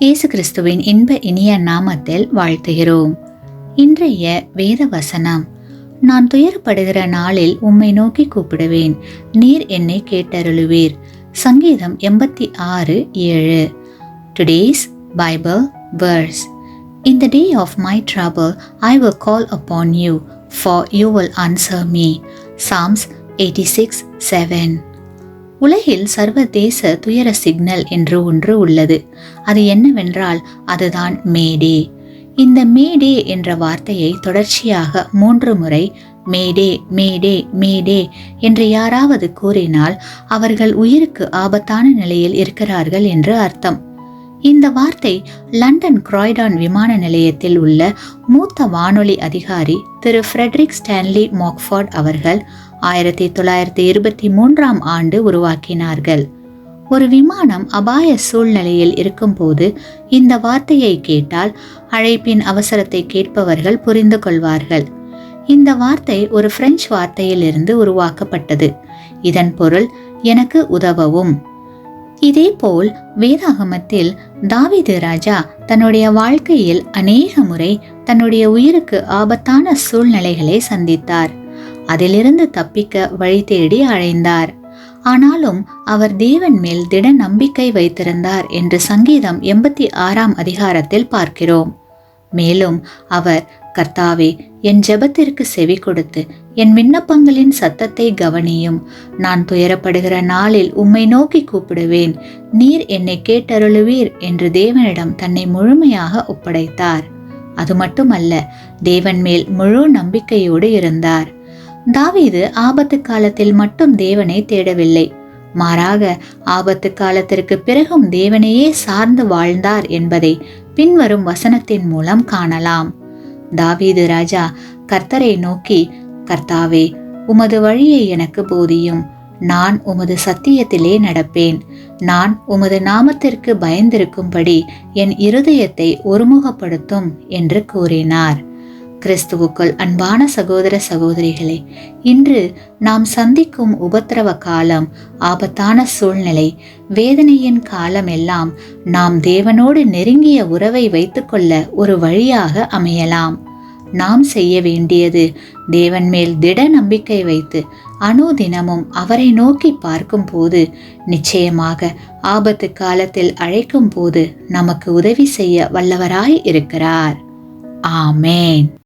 இயேசு கிறிஸ்துவின் இன்ப இனிய நாமத்தில் வாழ்த்துகிறோம். இன்றைய வேத வசனம்: நான் துயரப்படுகிற நாளில் உம்மை நோக்கி கூப்பிடுவேன், நீர் என்னை கேட்டருளுவீர். சங்கீதம் 86:7. Today's Bible verse: In the day of my trouble, I will call upon you, for you will answer me. Psalms 86:7. உலகில் சர்வதேச துயர சிக்னல் என்று ஒன்று உள்ளது. அது என்னவென்றால் அதுதான் மேடே. இந்த மேடே என்ற வார்த்தையை தொடர்ச்சியாக 3 முறை மேடே மேடே மேடே என்று யாராவது கூறினால் அவர்கள் உயிருக்கு ஆபத்தான நிலையில் இருக்கிறார்கள் என்று அர்த்தம். இந்த வார்த்தை லண்டன் கிராய்டான் விமான நிலையத்தில் உள்ள மூத்த வானொலி அதிகாரி திரு ஃப்ரெட்ரிக் ஸ்டான்லி மாக்ஃபோர்ட் அவர்கள் 1923ஆம் ஆண்டு உருவாக்கினார்கள். ஒரு விமானம் அபாய சூழ்நிலையில் இருக்கும்போது இந்த வார்த்தையை கேட்டால் அழைப்பின் அவசரத்தை கேட்பவர்கள் புரிந்து கொள்வார்கள். இந்த வார்த்தை ஒரு பிரெஞ்சு வார்த்தையிலிருந்து உருவாக்கப்பட்டது. இதன் பொருள் எனக்கு உதவவும். இதேபோல் வேதாகமத்தில் தாவீது ராஜா தன்னுடைய வாழ்க்கையில் அநேக முறை தன்னுடைய உயிருக்கு ஆபத்தான சூழ்நிலைகளை சந்தித்தார். அதிலிருந்து தப்பிக்க வழி தேடி அழைந்தார். ஆனாலும் அவர் தேவன் மேல் திட நம்பிக்கை வைத்திருந்தார் என்று சங்கீதம் 86ஆம் அதிகாரத்தில் பார்க்கிறோம். மேலும் அவர், கர்த்தாவே, என் ஜெபத்திற்கு செவி கொடுத்து என் விண்ணப்பங்களின் சத்தத்தை கவனியும். நான் துயரப்படுகிற நாளில் உம்மை நோக்கி கூப்பிடுவேன், நீர் என்னை கேட்டருளுவீர் என்று தேவனிடம் தன்னை முழுமையாக ஒப்படைத்தார். அது மட்டுமல்ல, தேவன் மேல் முழு நம்பிக்கையோடு இருந்தார். தாவீது ஆபத்து காலத்தில் மட்டும் தேவனை தேடவில்லை, மாறாக ஆபத்து காலத்திற்கு பிறகும் தேவனையே சார்ந்து வாழ்ந்தார் என்பதை பின்வரும் வசனத்தின் மூலம் காணலாம். தாவீது ராஜா கர்த்தரை நோக்கி, கர்த்தாவே, உமது வழியை எனக்கு போதியும். நான் உமது சத்தியத்திலே நடப்பேன். நான் உமது நாமத்திற்கு பயந்திருக்கும்படி என் இருதயத்தை ஒருமுகப்படுத்தும் என்று கூறினார். கிறிஸ்துவுக்குள் அன்பான சகோதர சகோதரிகளே, இன்று நாம் சந்திக்கும் உபத்திரவ காலம், ஆபத்தான சூழ்நிலை, வேதனையின் காலம் எல்லாம் நாம் தேவனோடு நெருங்கிய உறவை வைத்துக்கொள்ள ஒரு வழியாக அமையலாம். நாம் செய்ய வேண்டியது தேவன் மேல் திட நம்பிக்கை வைத்து அனுதினமும் அவரை நோக்கி பார்க்கும் போது, நிச்சயமாக ஆபத்து காலத்தில் அழைக்கும் போது நமக்கு உதவி செய்ய வல்லவராய் இருக்கிறார். ஆமேன்.